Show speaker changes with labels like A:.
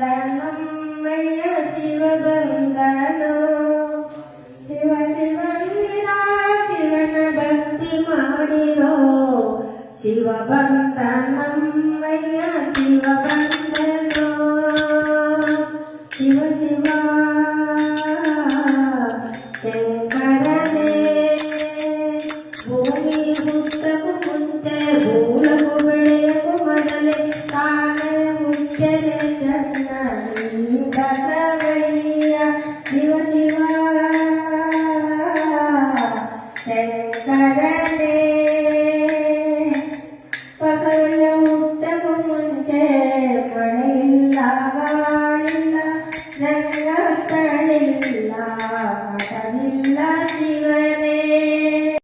A: ಶಿವಬಂಧನಮ್ಮಯ್ಯ ಶಿವಬಂಧನೋ ಶಿವ ಶಿವಂದಿರ ಶಿವನ ಭಕ್ತಿ ಮಾಡಿರೋ ಶಿವಬಂಧನಮ್ಮಯ್ಯ ಶಿವಬಂಧನೋ ಶಿವ ಶಿವ ಶಂಕರನೇ ಭೂಮಿ ಹುಟ್ಟಕು ಮುಂಚೆ ಭೂಲಕು ಬೆಳೆಯಕು ಮೊದಲೇ ತಾನೇ ಮುಚ್ಚನೆ ಚನ್ನ ಬಸವಯ್ಯ ಶಿವ ಶಿವ ಶಂಕರನೇ